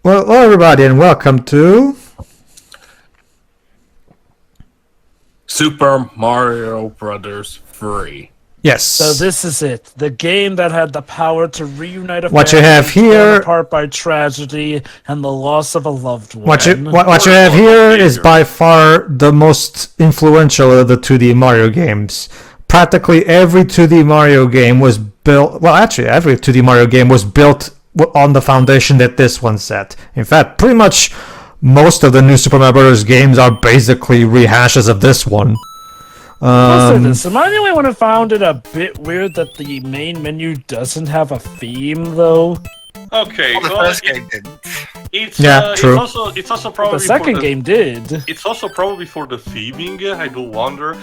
Well, hello everybody, and welcome to Super Mario Brothers 3. Yes. So this is it, the game that had the power to reunite a What you family have here- torn apart by tragedy and the loss of a loved one. What you have here is by far the most influential of the 2D Mario games. Practically every 2D Mario game was built. Well, actually, every 2D Mario game was built on the foundation that this one set. In fact, pretty much most of the new Super Mario Bros. Games are basically rehashes of this one. I'll say this, am I the only one who found it a bit weird that the main menu doesn't have a theme, though? Okay, Well, the well, first game didn't. it's Yeah, true. It's also probably The second for game did. It's also probably for the theming. I do wonder.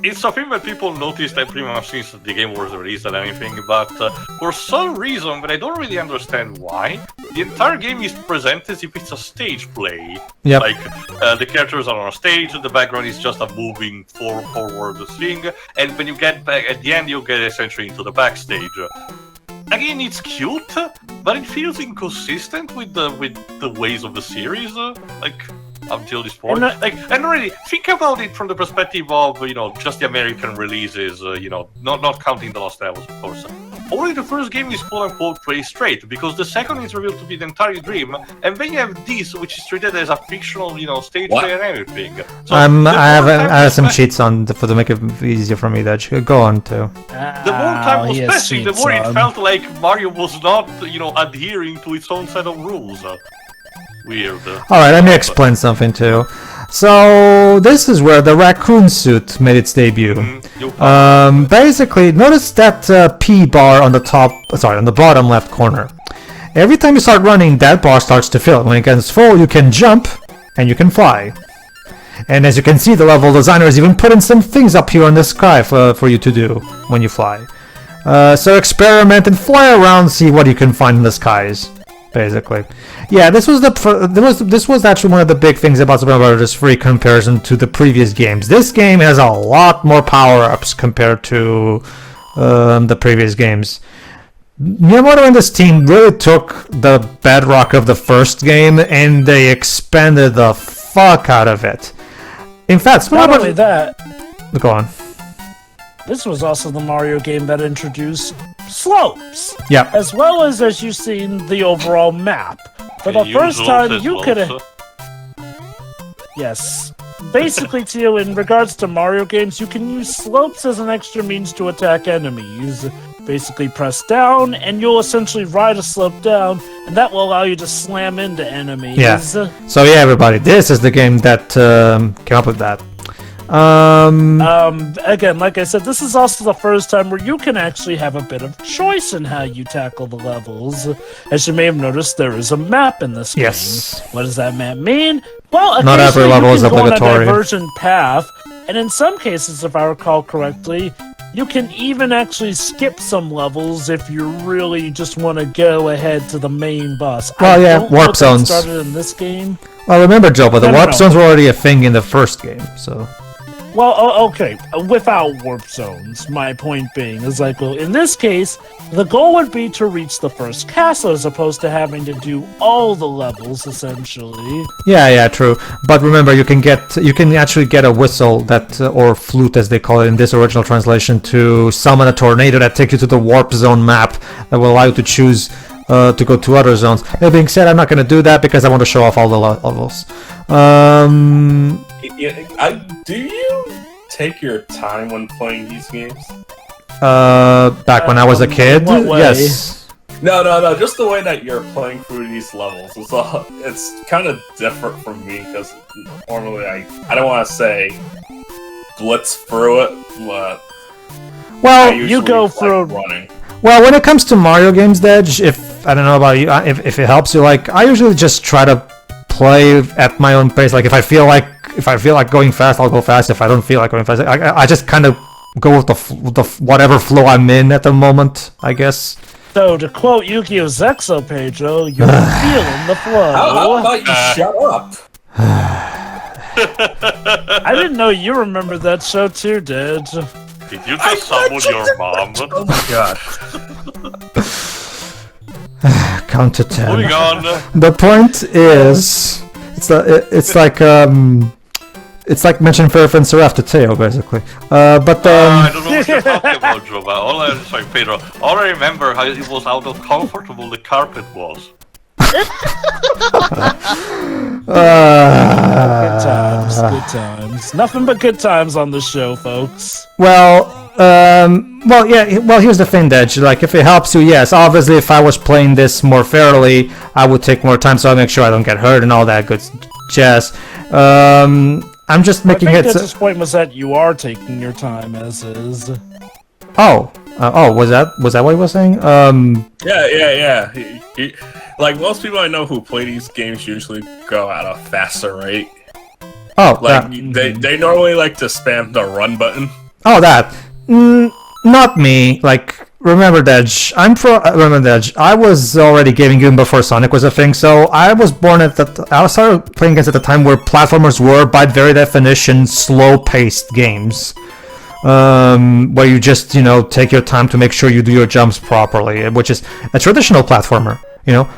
It's a thing that people noticed pretty much since the game was released and anything, but for some reason, but I don't really understand why, the entire game is presented as if it's a stage play. Yep. Like, the characters are on a stage, the background is just a moving forward thing, and when you get back at the end, you get essentially into the backstage. Again, it's cute, but it feels inconsistent with the ways of the series. Until this point, and really think about it from the perspective of just the American releases. Not counting the lost levels, of course. Only the first game is quote unquote play straight because the second is revealed to be the entire dream, and then you have this, which is treated as a fictional, stage play and everything. So I have some cheats on to make it easier for me. That go on too. The more time was passing, the more it felt like Mario was not, adhering to its own set of rules. Weird. Alright, let me explain something too. So, this is where the raccoon suit made its debut. Basically, notice that P bar on the bottom left corner. Every time you start running, that bar starts to fill. When it gets full, you can jump and you can fly. And as you can see, the level designer has even put in some things up here in the sky for you to do when you fly. So experiment and fly around, see what you can find in the skies. Basically, yeah. This was actually one of the big things about Super Mario Bros. 3 comparison to the previous games. This game has a lot more power-ups compared to the previous games. Miyamoto and his team really took the bedrock of the first game and they expanded the fuck out of it. In fact, Not only that, go on. this was also the Mario game that introduced slopes. Yeah. As well as you've seen the overall map. For the first time, you could have... Yes. Basically, too, in regards to Mario games, you can use slopes as an extra means to attack enemies. Basically, press down, and you'll essentially ride a slope down, and that will allow you to slam into enemies. Yeah. So yeah, everybody, this is the game that came up with that. Again, like I said, this is also the first time where you can actually have a bit of choice in how you tackle the levels. As you may have noticed, there is a map in this game. Yes. What does that map mean? Well, not every level is obligatory. You can go on a divergent path, and in some cases, if I recall correctly, you can even actually skip some levels if you really just want to go ahead to the main boss. Well, yeah, warp zones started in this game. Well, remember, Joe, but the warp zones were already a thing in the first game, so. Well, okay, without warp zones, my point being is well, in this case, the goal would be to reach the first castle as opposed to having to do all the levels, essentially. Yeah, true. But remember, you can actually get a whistle or flute, as they call it in this original translation, to summon a tornado that takes you to the warp zone map that will allow you to choose to go to other zones. That being said, I'm not going to do that because I want to show off all the levels. Do you take your time when playing these games? Back when I was a kid, yes. No, just the way that you're playing through these levels. It's kind of different from me, because normally I don't want to say blitz through it, but... Well, you go through... running. Well, when it comes to Mario games, Dej, I don't know about you, if it helps you, I usually just try to play at my own pace. If I feel like going fast, I'll go fast. If I don't feel like going fast, I just kind of go with the whatever flow I'm in at the moment, I guess. So, to quote Yu-Gi-Oh! Zexo, Pedro, you're feeling the flow. How about you shut up? I didn't know you remembered that show too, Dej. Did you just summon your mom? Oh my god. count to 10. Moving on. The point is, it's like mentioning Ferf and Seraph to Teo, basically. I don't know what you're talking about, Jova. Sorry, Pedro. All I remember how it was how comfortable the carpet was. Good times. Nothing but good times on the show, folks. Well, here's the thing, Dej. Like, if it helps you, yes. Obviously, if I was playing this more fairly, I would take more time, so I'll make sure I don't get hurt and all that good jazz. I'm just making it. I think Dej's point was that you are taking your time as is. Was that what he was saying? Yeah. Like, most people I know who play these games usually go at a faster rate. They normally like to spam the run button. That. Not me. Like, remember Dej. I was already gaming even before Sonic was a thing, so I was born I started playing games at the time where platformers were, by very definition, slow-paced games. Where you just, take your time to make sure you do your jumps properly, which is a traditional platformer,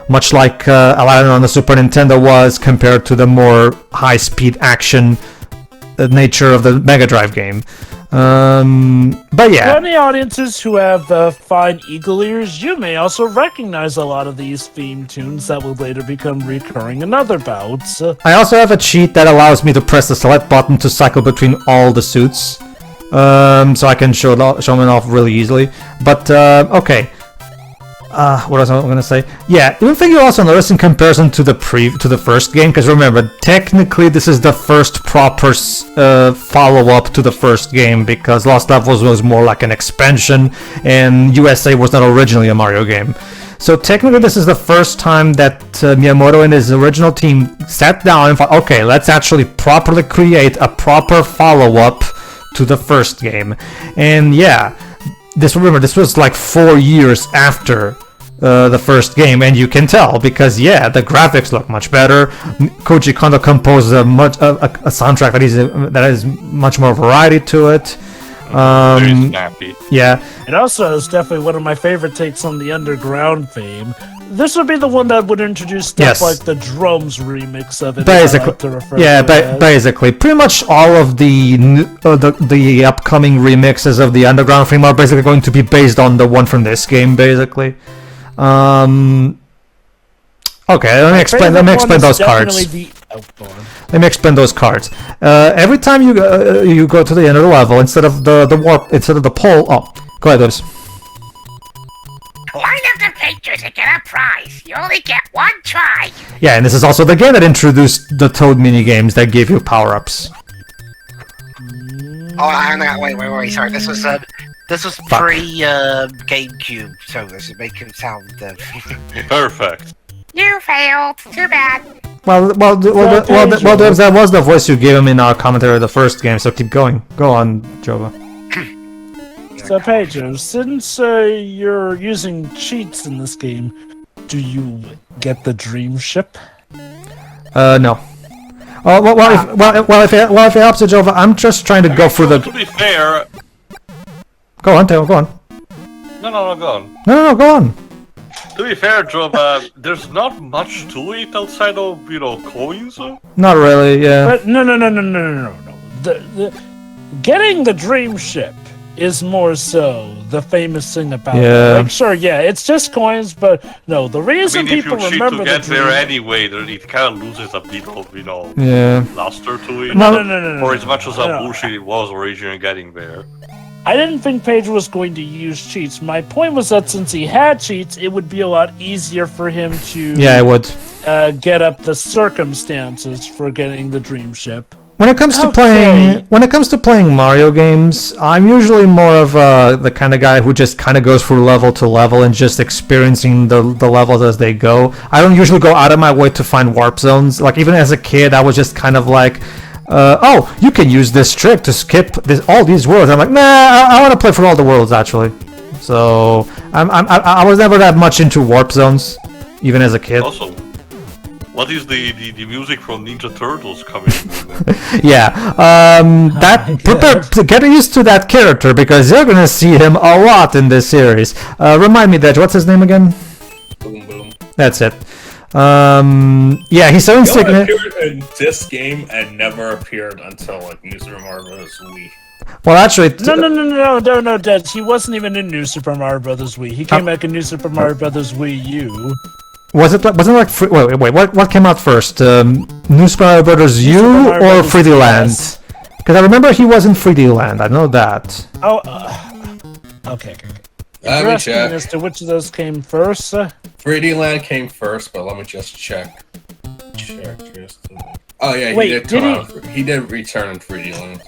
much like Aladdin on the Super Nintendo was compared to the more high-speed action nature of the Mega Drive game. But yeah. For any audiences who have fine eagle ears, you may also recognize a lot of these theme tunes that will later become recurring in other bouts. I also have a cheat that allows me to press the select button to cycle between all the suits. So I can show them off really easily. But, okay. What was I going to say? Yeah, one thing you also notice in comparison to the first game, because remember, technically this is the first proper follow-up to the first game, because Lost Levels was more like an expansion, and USA was not originally a Mario game. So technically this is the first time that Miyamoto and his original team sat down and thought, okay, let's actually properly create a proper follow-up to the first game. And yeah, this was like 4 years after the first game, and you can tell because the graphics look much better. Koji Kondo composed a soundtrack that has much more variety to it. Very snappy. Yeah. It also is definitely one of my favorite takes on the underground theme. This would be the one that would introduce stuff like the drums remix of it. Basically, basically, pretty much all of the upcoming remixes of the underground theme are basically going to be based on the one from this game, basically. Okay, let me explain those cards. Let me explain those cards. Every time you go to the end of the level, instead of the pole. Oh, go ahead, Liz. Line up the pictures and get a prize. You only get one try. Yeah, and this is also the game that introduced the Toad minigames that gave you power-ups. Oh, wait. Sorry, this was pre-GameCube, so does it make him sound... Perfect. You failed. Too bad. Well, Debs, that was the voice you gave him in our commentary of the first game, so keep going. Go on, Jova. So, Pedro, since you're using cheats in this game, do you get the dream ship? No. If it helps you, Jova, I'm just trying to go through the... To be fair... Go on, Teo, go on. No, go on. No, go on. To be fair, Jova, there's not much to it outside of, coins. Not really, yeah. But no. Getting the dream ship is more so the famous thing about it. Like, sure, it's just coins, but no, the reason people remember to get there anyway, it kind of loses a bit of, luster to it. No. For as much as a bullshit it was originally getting there. I didn't think Pedro was going to use cheats. My point was that since he had cheats, it would be a lot easier for him to it would. Get up the circumstances for getting the dream ship. When it comes to playing Mario games, I'm usually more of the kind of guy who just kind of goes through level to level and just experiencing the levels as they go. I don't usually go out of my way to find warp zones. Like, even as a kid, I was just kind of like, you can use this trick to skip all these worlds. I'm like, nah, I want to play for all the worlds, actually. So, I was never that much into warp zones, even as a kid. Also, what is the music from Ninja Turtles coming? Get used to that character, because you're gonna see him a lot in this series. Remind me, Dej, what's his name again? Boom Boom. That's it. Yeah, he's so He only insignificant. appeared in this game and never appeared until like New Super Mario Bros. Wii. Well, actually, No, Dad. He wasn't even in New Super Mario Brothers Wii. He came back in New Super Mario Brothers Wii U. wasn't it like wait, what came out first? New Super Mario Brothers U Super Mario or Brothers 3D Land? DS. Because I remember he was in 3D Land. I know that. Oh, okay. Let You're me asking check. as to which of those came first? 3D Land came first, but let me just check. Oh yeah, Wait, he did return in 3D Land.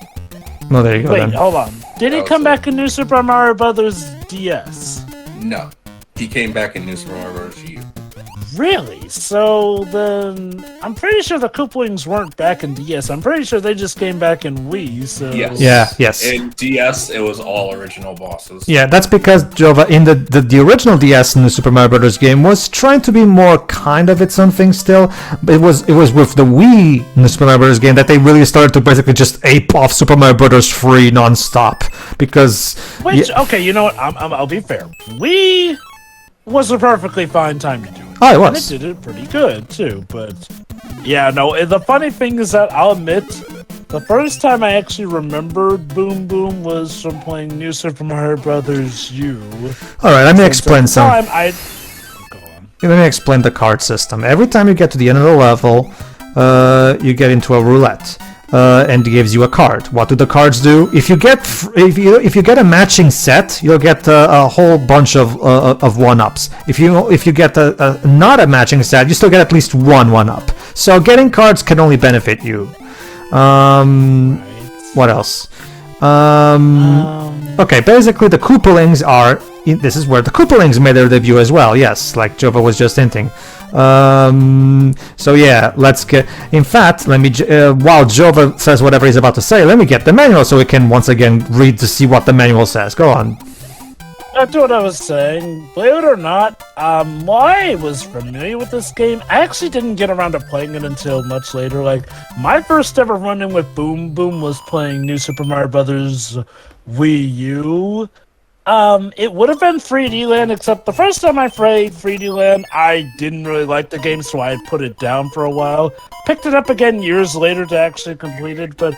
No, there you go Wait, then. hold on. Did he Oh, come so- back in New Super Mario Brothers DS? No, he came back in New Super Mario Bros. U. Really? So then, I'm pretty sure the Koopalings weren't back in DS. I'm pretty sure they just came back in Wii. So Yes. Yeah, yes. In DS, it was all original bosses. Yeah, that's because Jova in the original DS New Super Mario Brothers game was trying to be more kind of its own thing still. But it was with the Wii New Super Mario Brothers game that they really started to basically just ape off Super Mario Brothers 3 non-stop because Which, yeah, okay, you know what? I'll be fair. Wii was a perfectly fine time to do it. oh, it And it was. did it pretty good, too. But, yeah, no, the funny thing is that I'll admit, the first time I actually remembered Boom Boom was from playing New Super Mario Brothers U. All right, let me explain At the some. time, Go on. Let me explain the card system. Every time you get to the end of the level, you get into a roulette, and it gives you a card. What do the cards do? If you get if you get a matching set, you'll get a whole bunch of 1-ups. If you get a not a matching set, you still get at least one 1-up. So getting cards can only benefit you. What else? Okay, basically the Koopalings are. This is where the Koopalings made their debut as well. Yes, like Jova was just hinting. So yeah, let's get. In fact, let me. While Jova says whatever he's about to say, let me get the manual so we can once again read to see what the manual says. Go on. Back to what I was saying, believe it or not, I was familiar with this game. I actually didn't get around to playing it until much later. Like, my first ever run-in with Boom Boom was playing New Super Mario Brothers Wii U. It would have been 3D Land, except the first time I played 3D Land, I didn't really like the game, so I put it down for a while. Picked it up again years later to actually complete it, but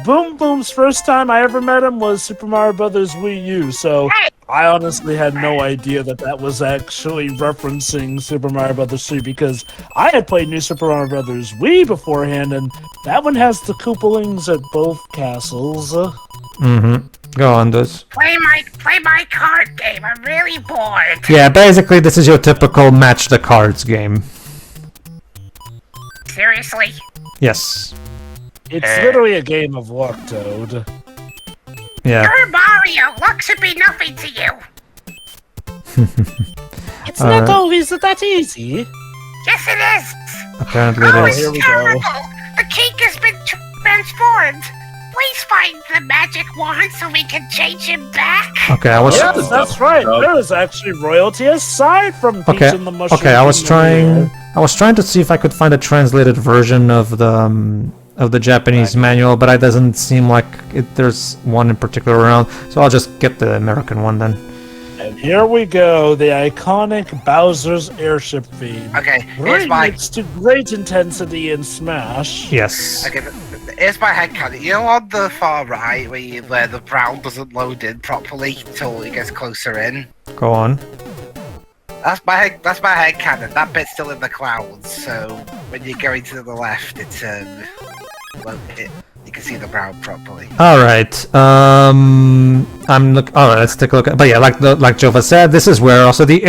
Boom Boom's first time I ever met him was Super Mario Brothers Wii U, so I honestly had no idea that was actually referencing Super Mario Brothers 3, because I had played New Super Mario Brothers Wii beforehand, and that one has the Koopalings at both castles. Mm-hmm. Go on, Duz. Play my card game. I'm really bored. Yeah, basically this is your typical match the cards game. Seriously? Yes. It's literally a game of luck, Toad. Yeah. You're Mario. Luck should be nothing to you. It's not always that easy. Yes, it is. Apparently Oh, it it's is. here we go. terrible. The cake has been transformed. Please find the magic wand so we can change him back. Okay, I was. Yes, that's right. There is actually royalty aside from Peach Okay. and the Mushroom. Okay, I was Kingdom. trying to see if I could find a translated version of the Japanese manual, but it doesn't seem like there's one in particular around. So I'll just get the American one then. And here we go, the iconic Bowser's airship theme. Okay, Right next to great intensity in Smash. Yes. Okay, here's my headcanon. You know on the far right where the brown doesn't load in properly until it gets closer in? Go on. That's my headcanon. That bit's still in the clouds, so when you're going to the left, you can see the brown properly. All right. All right. Let's take a look. But yeah, like Jova said, this is where also the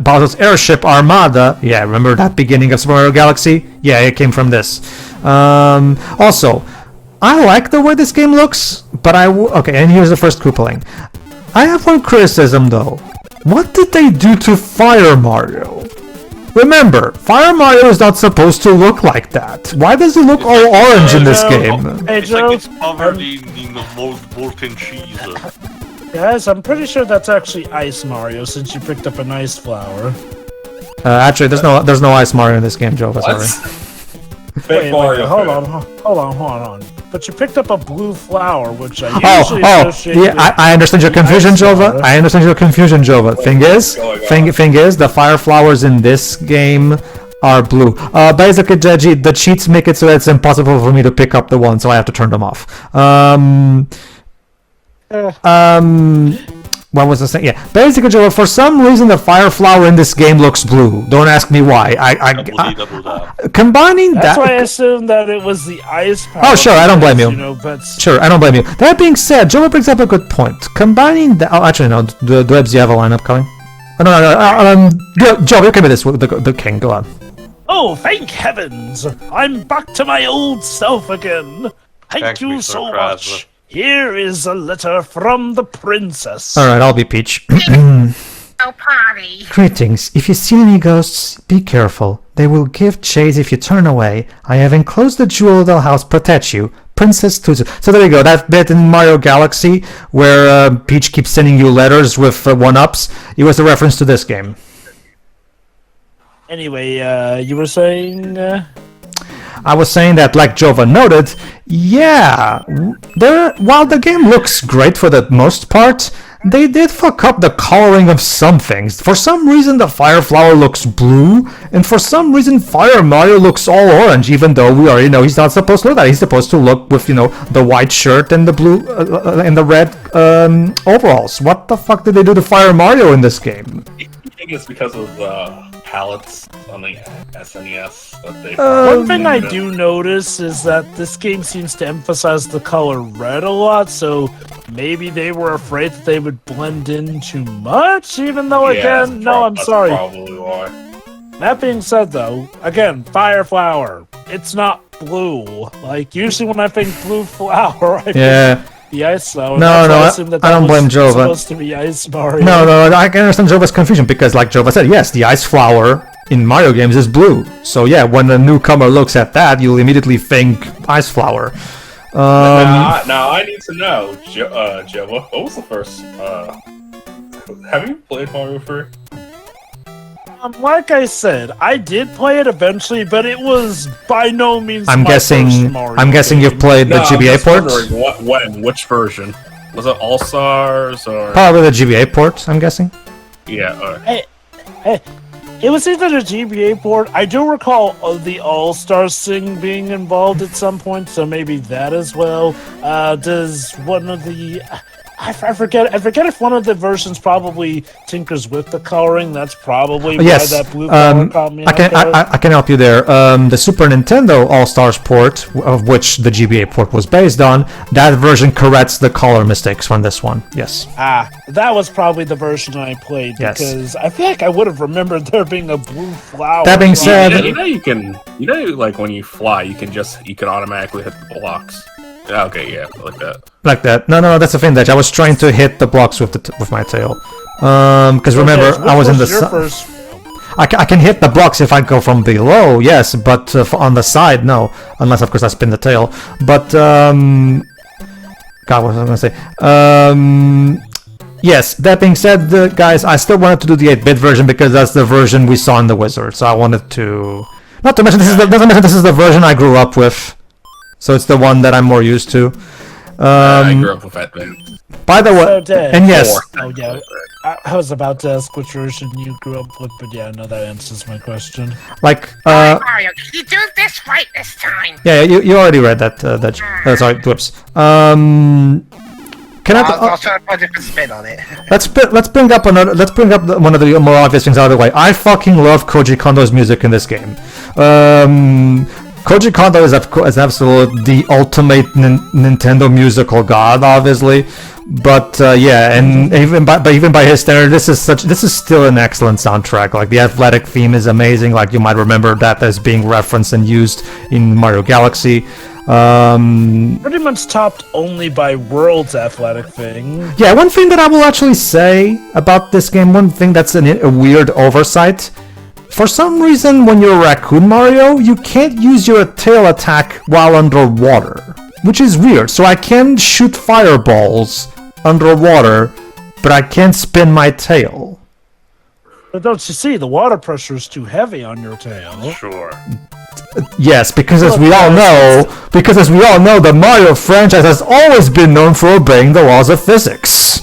Bowser's airship armada. Yeah, remember that beginning of Super Mario Galaxy? Yeah, it came from this. Also, I like the way this game looks, but okay. And here's the first Koopaling. I have one criticism though. What did they do to Fire Mario? Remember, Fire Mario is not supposed to look like that. Why does it look all orange in this game? Hey, It's Joe, like it's covered in molten cheese. guys, I'm pretty sure that's actually Ice Mario since you picked up an ice flower. Actually, there's no Ice Mario in this game, Joe. Sorry. Fake Mario. hold on. But you picked up a blue flower, which I usually Oh, associate yeah, with I understand your confusion, ice Jova. flower. I understand your confusion, Jova. Thing is, the fire flowers in this game are blue. Basically, Deji, the cheats make it so that it's impossible for me to pick up the one, so I have to turn them off. What was I saying? Yeah, basically, Joe, for some reason the fire flower in this game looks blue. Don't ask me why. Combining That's that. why I assumed that it was the ice power. Oh, sure, I don't blame you. You know, that's Sure, I don't blame you. That being said, Joe brings up a good point. Combining that. Oh, actually, no. Dwebs, you have a lineup coming? Oh, no. Joe, you can be this. The king. Go on. Oh, thank heavens! I'm back to my old self again. Thank Thanks, you Mr. so Krasler. much. Here is a letter from the princess. All right, I'll be Peach. Oh, party. Greetings. If you see any ghosts, be careful. They will give chase if you turn away. I have enclosed the jewel of the house protect you. Princess Tuzu. So there you go. That bit in Mario Galaxy where Peach keeps sending you letters with one-ups. It was a reference to this game. Anyway, you were saying... I was saying that, like Jova noted, yeah, while the game looks great for the most part, they did fuck up the coloring of some things. For some reason, the Fire Flower looks blue, and for some reason, Fire Mario looks all orange, even though we already know he's not supposed to look that. He's supposed to look with, the white shirt and the blue and the red overalls. What the fuck did they do to Fire Mario in this game? I think it's because of the palettes on the SNES that they. One thing I do notice is that this game seems to emphasize the color red a lot, so maybe they were afraid that they would blend in too much, even though, again, no, I'm sorry. Probably why. That being said, though, again, Fire Flower, it's not blue. Like, usually when I think blue flower, I think the ice flower. No, I don't blame Jova. Supposed to be Ice Mario. No, I can understand Jova's confusion because, like Jova said, yes, the ice flower in Mario games is blue. So yeah, when a newcomer looks at that, you'll immediately think ice flower. Now I need to know, Jova, what was the first? Have you played Mario 3? Like I said, I did play it eventually, but it was by no means. I'm guessing you've played the GBA port. When? Which version? Was it All Stars or? Probably the GBA port. I'm guessing. Yeah. Hey, it was either the GBA port. I do recall the All Stars thing being involved at some point, so maybe that as well. Does one of the I forget if one of the versions probably tinkers with the coloring. That's probably why that blue color caught me. I can help you there. The Super Nintendo All-Stars port, of which the GBA port was based on, that version corrects the color mistakes from this one. Yes. That was probably the version I played because I feel like I would have remembered there being a blue flower. That being said, like when you fly, you can automatically hit the blocks. Okay, yeah, like that. Like that. No, that's the thing, that I was trying to hit the blocks with my tail. Because remember, I was in the I can hit the blocks if I go from below, yes, but on the side, no. Unless, of course, I spin the tail. But, God, what was I going to say? Yes, that being said, guys, I still wanted to do the 8-bit version because that's the version we saw in the Wizard. So I wanted to... Not to mention, this is the version I grew up with. So it's the one that I'm more used to. I grew up with that thing. By the way, and yes. Oh yeah, I was about to ask which version you grew up with, but yeah, no, that answers my question. Like, Mario, can you do this right this time? Yeah, you already read that. Sorry, whoops. Can I'll try to put a different spin on it. Let's bring up one of the more obvious things out of the way. I fucking love Koji Kondo's music in this game. Koji Kondo is absolutely the ultimate Nintendo musical god, obviously. But yeah, and even by his standard, this is still an excellent soundtrack. Like, the athletic theme is amazing. Like, you might remember that as being referenced and used in Mario Galaxy. Pretty much topped only by World's athletic thing. Yeah, one thing that I will actually say about this game, one thing that's a weird oversight. For some reason, when you're Raccoon Mario, you can't use your tail attack while underwater, which is weird. So I can shoot fireballs underwater, but I can't spin my tail. But don't you see, the water pressure is too heavy on your tail. Sure. Yes, because as we all know, the Mario franchise has always been known for obeying the laws of physics.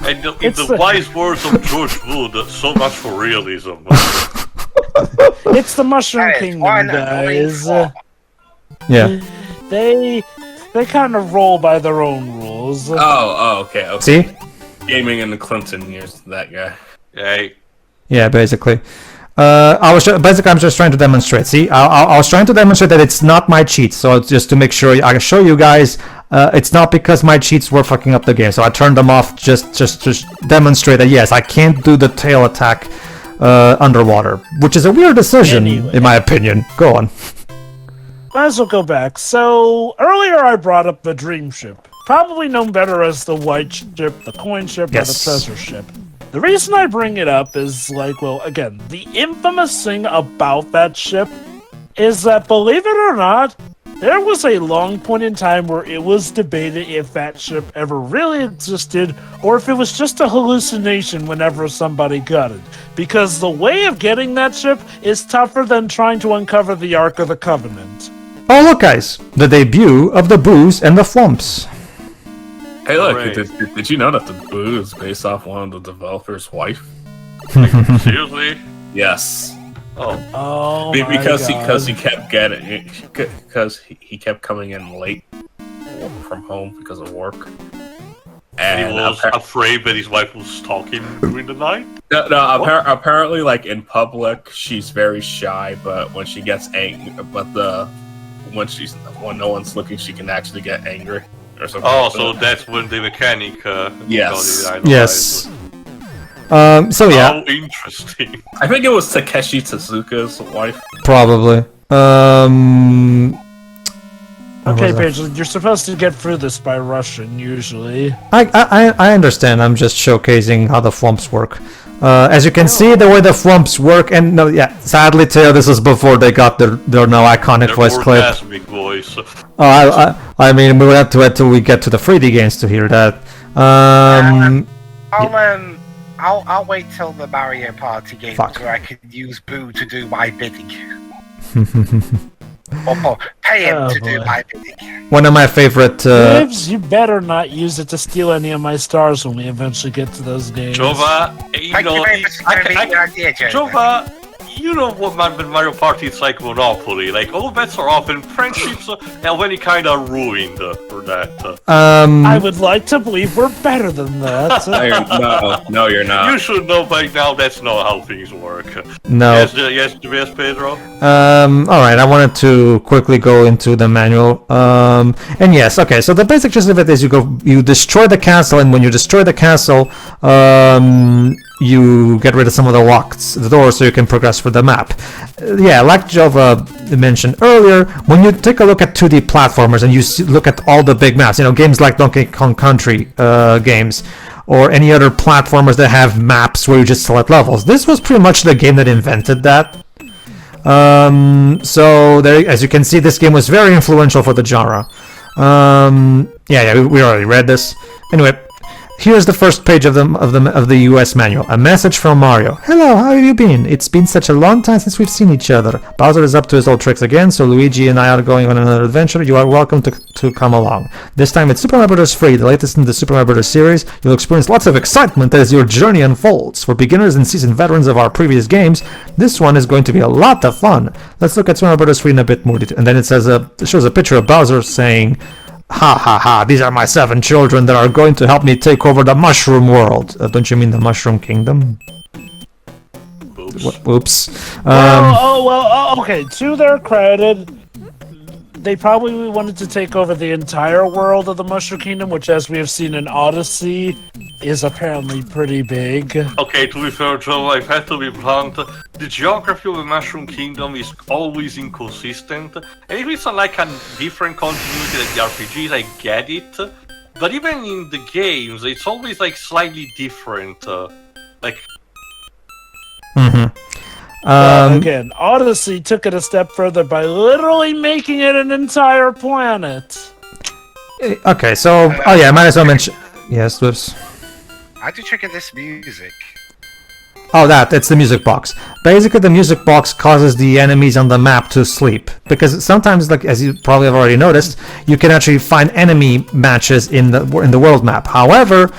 And in the wise words of George Wood, so much for realism. It's the Mushroom Kingdom, guys. Yeah. They kind of roll by their own rules. Okay. See? Gaming in the Clinton years, that guy. Hey. Yeah, basically. I'm just trying to demonstrate. See, I was trying to demonstrate that it's not my cheats. So just to make sure I can show you guys, it's not because my cheats were fucking up the game. So I turned them off just to demonstrate that yes, I can't do the tail attack underwater, which is a weird decision in my opinion. Go on. Might as well go back. So earlier I brought up the Dream Ship, probably known better as the White Ship, the Coin Ship, or the Treasure Ship. The reason I bring it up is, again, the infamous thing about that ship is that, believe it or not, there was a long point in time where it was debated if that ship ever really existed or if it was just a hallucination whenever somebody got it. Because the way of getting that ship is tougher than trying to uncover the Ark of the Covenant. Oh, look, guys, the debut of the Boos and the Flumps. Hey, look, did you know that the Boo is based off one of the developer's wife? Seriously? Yes. Oh, because he kept he kept coming in late from home because of work. And he was afraid that his wife was stalking during the night? No, apparently, like, in public, she's very shy, but when she gets angry, when no one's looking, she can actually get angry. Or something so that's when the mechanic yes. Yes. So yeah. How interesting. I think it was Takeshi Tezuka's wife. Probably. Okay, Pedro, you're supposed to get through this by Russian, usually. I understand. I'm just showcasing how the flumps work. As you can see, the way the flumps work, and sadly, Teo, this is before they got their now iconic voice clip. Voice. I mean, we would have to wait till we get to the 3D games to hear that. I'll wait till the Mario Party games where I can use Boo to do my bidding. Or pay him to do my bidding. One of my favorite... Gibbs, you better not use it to steal any of my stars when we eventually get to those games. Jova, Jova, you know what Mario Party is like Monopoly. Like, all bets are off, and friendships are any kind of ruined for that. I would like to believe we're better than that. No, you're not. You should know by now that's not how things work. No. Yes, Pedro? Alright, I wanted to quickly go into the manual. And yes, okay, so the basic gist of it is you destroy the castle, and when you destroy the castle, you get rid of some of the doors so you can progress through the map. Like Jova mentioned earlier, when you take a look at 2D platformers and you look at all the big maps, games like Donkey Kong Country games, or any other platformers that have maps where you just select levels, this was pretty much the game that invented that. So there, as you can see, this game was very influential for the genre. We already read this. Anyway, here's the first page of the US manual. A message from Mario. Hello, how have you been? It's been such a long time since we've seen each other. Bowser is up to his old tricks again, so Luigi and I are going on another adventure. You are welcome to come along. This time it's Super Mario Bros. 3, the latest in the Super Mario Bros. Series. You'll experience lots of excitement as your journey unfolds. For beginners and seasoned veterans of our previous games, this one is going to be a lot of fun. Let's look at Super Mario Bros. 3 in a bit more detail. And then it shows a picture of Bowser saying, "Ha ha ha, these are my 7 children that are going to help me take over the Mushroom World." Don't you mean the Mushroom Kingdom? Oops. Okay, to their credit, they probably wanted to take over the entire world of the Mushroom Kingdom, which, as we have seen in Odyssey, is apparently pretty big. Okay, to be fair, Joe, I've had to be blunt. The geography of the Mushroom Kingdom is always inconsistent. And if it's like a different continuity than the RPGs, I get it. But even in the games, it's always like slightly different. Again, Odyssey took it a step further by literally making it an entire planet. Okay, so might as well mention. Yes, whoops. How'd you trigger this music? Oh, it's the music box. Basically, the music box causes the enemies on the map to sleep. Because sometimes, like as you probably have already noticed, you can actually find enemy matches in the world map. However,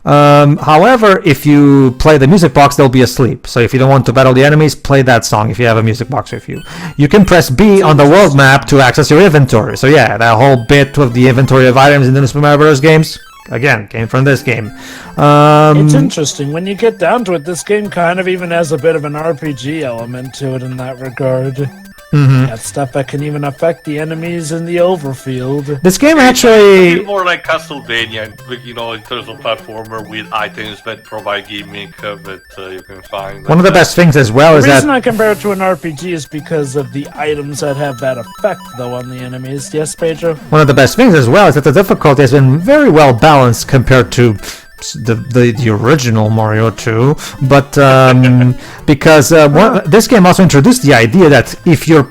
however, if you play the music box, they'll be asleep. So if you don't want to battle the enemies, play that song if you have a music box with you. You can press B on the world map to access your inventory. So yeah, that whole bit of the inventory of items in the Super Mario Bros. Games, again, came from this game. It's interesting. When you get down to it, this game kind of even has a bit of an RPG element to it in that regard. That stuff that can even affect the enemies in the overfield. This game It's actually... more like Castlevania, in terms of platformer with items that provide gimmick that you can find. One of the best things as well is The reason that... I compare it to an RPG is because of the items that have that effect, though, on the enemies. Yes, Pedro? One of the best things as well is that the difficulty has been very well balanced compared to the original Mario 2, but because this game also introduced the idea that if you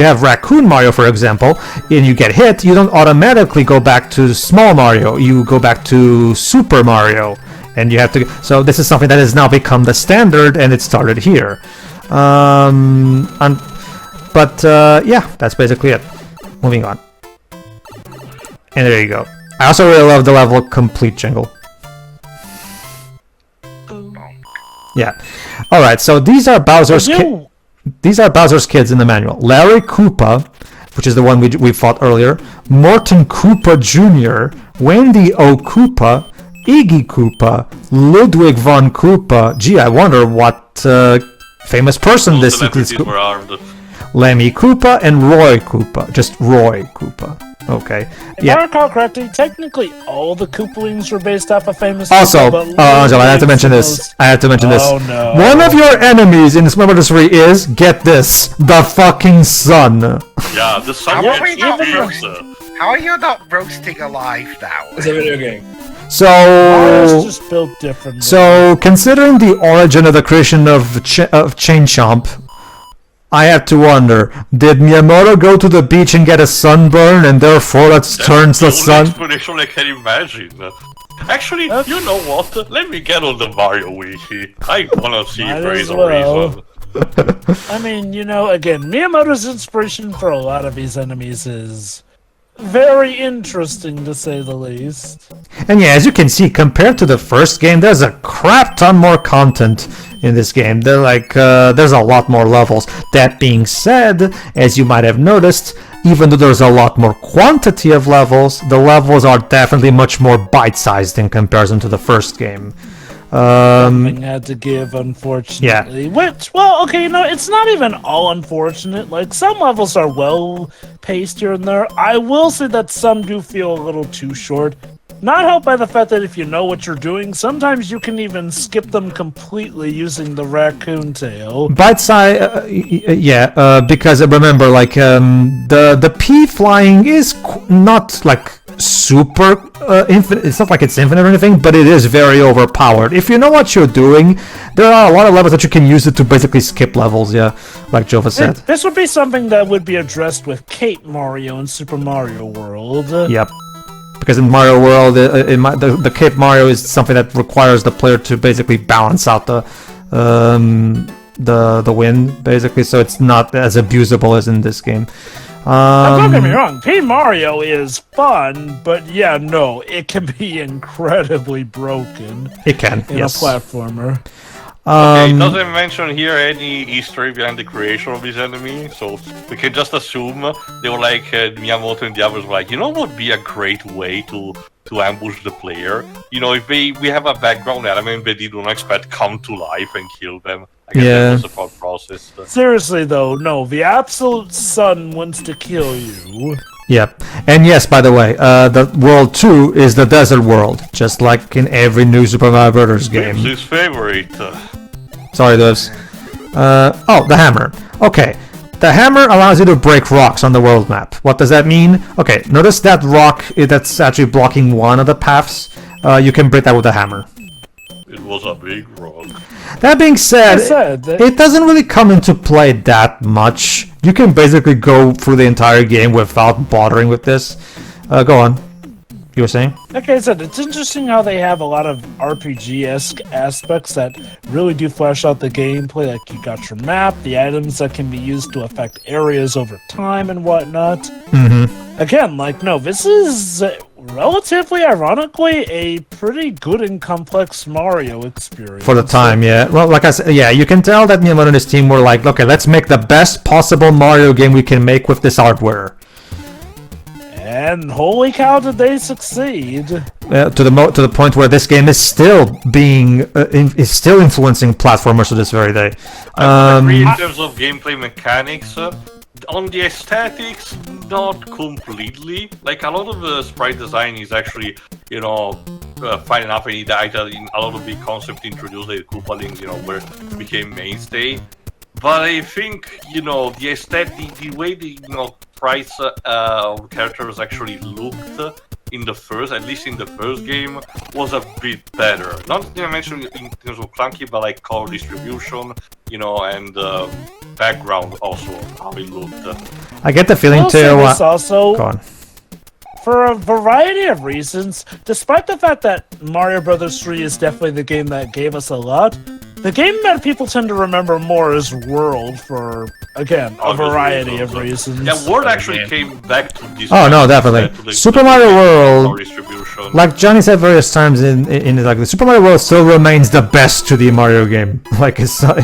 have Raccoon Mario, for example, and you get hit, you don't automatically go back to Small Mario. You go back to Super Mario, and you have to. So this is something that has now become the standard, and it started here. Yeah, that's basically it. Moving on, and there you go. I also really love the level complete jingle. Yeah. All right. So these are Bowser's kids in the manual. Larry Koopa, which is the one we fought earlier. Morton Koopa Jr., Wendy O. Koopa, Iggy Koopa, Ludwig von Koopa. Gee, I wonder what famous person this is. Lemmy Koopa and Roy Koopa. Just Roy Koopa. Okay. If I recall correctly, technically all the Koopalings were based off a famous. Also, Angela, I have to mention this. Oh, no. One of your enemies in Super Mario 3 is, get this, the fucking sun. Yeah, the sun. How are you not roasting alive now? It's a video game. So, just built differently. So, considering the origin of the creation of Chain Chomp, I have to wonder, did Miyamoto go to the beach and get a sunburn and therefore that turns the sun? That's the only explanation I can imagine. Actually, you know what? Let me get on the Mario Wiki. I wanna see if there is a reason. I mean, again, Miyamoto's inspiration for a lot of these enemies is very interesting, to say the least. And yeah, as you can see, compared to the first game, there's a crap ton more content in this game. There's a lot more levels. That being said, as you might have noticed, even though there's a lot more quantity of levels, the levels are definitely much more bite-sized in comparison to the first game. Something had to give, unfortunately. Yeah. It's not even all unfortunate. Like, some levels are well paced here and there. I will say that some do feel a little too short. Not helped by the fact that if you know what you're doing, sometimes you can even skip them completely using the raccoon tail. Bite size, because remember, the P flying is not super infinite. It's not like it's infinite or anything, but it is very overpowered. If you know what you're doing, there are a lot of levels that you can use it to basically skip levels. Yeah, like Jova said. This would be something that would be addressed with Cape Mario in Super Mario World. Yep. Because in Mario World, the Cape Mario is something that requires the player to basically balance out the wind, basically, so it's not as abusable as in this game. Don't get me wrong, Cape Mario is fun, but it can be incredibly broken. It can, in yes. a platformer. Okay, it doesn't mention here any Easter egg behind the creation of this enemy, so we can just assume they were like Miyamoto and the others were like, what would be a great way to ambush the player? If we have a background element that you don't expect come to life and kill them. I guess that was the thought process. Seriously though, no, the absolute sun wants to kill you. Yep. And yes, by the way, the world 2 is the desert world, just like in every new Super Mario Bros. Game. It's his favorite. Sorry, Devs. The hammer. Okay. The hammer allows you to break rocks on the world map. What does that mean? Okay, notice that rock that's actually blocking one of the paths. You can break that with a hammer. It was a big rock. That being said, it doesn't really come into play that much. You can basically go through the entire game without bothering with this. Go on. You were saying? Like I said, it's interesting how they have a lot of RPG-esque aspects that really do flesh out the gameplay. Like you got your map, the items that can be used to affect areas over time and whatnot. Mm-hmm. Again, like, no, this is relatively, ironically, a pretty good and complex Mario experience. For the time, yeah. Well, like I said, yeah, you can tell that Miyamoto and his team were like, okay, let's make the best possible Mario game we can make with this hardware. And holy cow, did they succeed! To the point where this game is still being is still influencing platformers to this very day. I agree in terms of gameplay mechanics. On the aesthetics, not completely. Like a lot of the sprite design is actually, fine enough. And a lot of the concept introduced, like Koopa links, where it became mainstay. But I think, the aesthetic, the way the sprites of characters actually looked in the first, at least in the first game, was a bit better. Not to mention in terms of clunky, but like color distribution, and background also, how it looked. I get the feeling I'll too. say this also, Go on. for a variety of reasons, despite the fact that Mario Bros. 3 is definitely the game that gave us a lot, the game that people tend to remember more is World for, again, a variety of reasons. Yeah, World actually came back to this. Oh no, definitely. Super Mario World, distribution. like Johnny said various times in like the Super Mario World still remains the best to the Mario game. Like it's not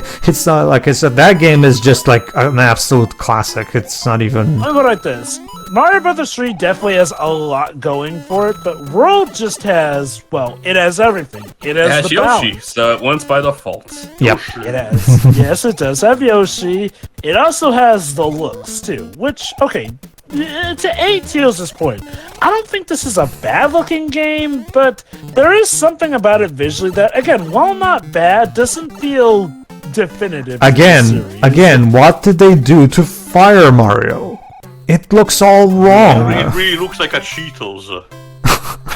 like I said, that game is just like an absolute classic. It's not even. Let me put it like this. Mario Bros. 3 definitely has a lot going for it, but World just has, well, it has everything. It has the Yoshi, balance. so it wins by default. Yep. It has. Yes, it does have Yoshi. It also has the looks, too, which, okay, to 8 Teals' point, I don't think this is a bad-looking game, but there is something about it visually that, again, while not bad, doesn't feel definitive. Again, what did they do to Fire Mario? It looks all wrong. It really looks like a Cheetos.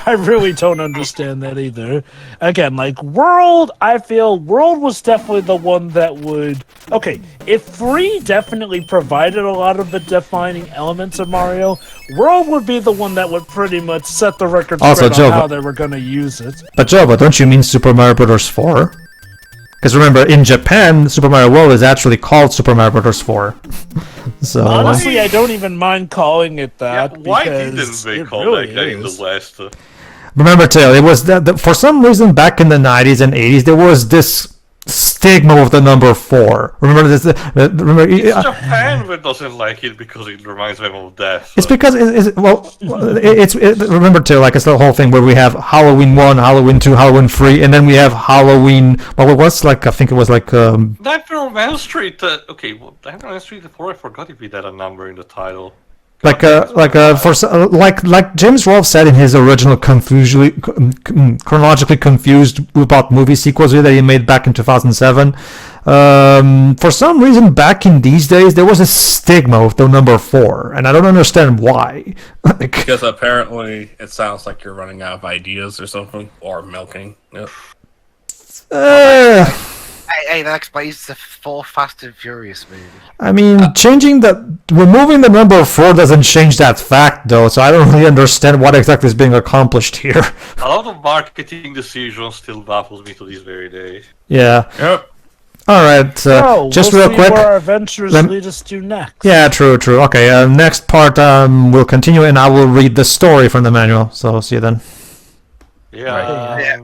I really don't understand that either. Again, like World, I feel World was definitely the one that would. Okay, if 3 definitely provided a lot of the defining elements of Mario, World would be the one that would pretty much set the record straight on how they were going to use it. But Joe, don't you mean Super Mario Bros. 4? Because remember, in Japan, Super Mario World is actually called Super Mario Bros. 4. So honestly, I don't even mind calling it that. Yeah, why didn't they call really that guy in the West? Remember, Tail, it was that for some reason back in the 90s and 80s there was this stigma of the number 4. Remember this? It's Japan that doesn't like it because it reminds them of death. It's because remember too, like it's the whole thing where we have Halloween 1, Halloween 2, Halloween 3, and then we have Halloween. Well, it was like I think it was like Nightmare on Elm Street. Nightmare on Elm Street 4. I forgot if it had a number in the title. Like James Rolfe said in his original chronologically confused about movie sequels that he made back in 2007. For some reason, back in these days, there was a stigma of the number 4, and I don't understand why. Because apparently it sounds like you're running out of ideas or something, or milking. Yep. Hey, that explains the 4th Fast and Furious movie. I mean, removing the number 4 doesn't change that fact, though, so I don't really understand what exactly is being accomplished here. A lot of marketing decisions still baffles me to this very day. Yeah. Yep. Alright, just we'll real see quick. Where our adventures lead us to next. Yeah, true. Okay, next part we'll continue and I will read the story from the manual, so see you then. Yeah.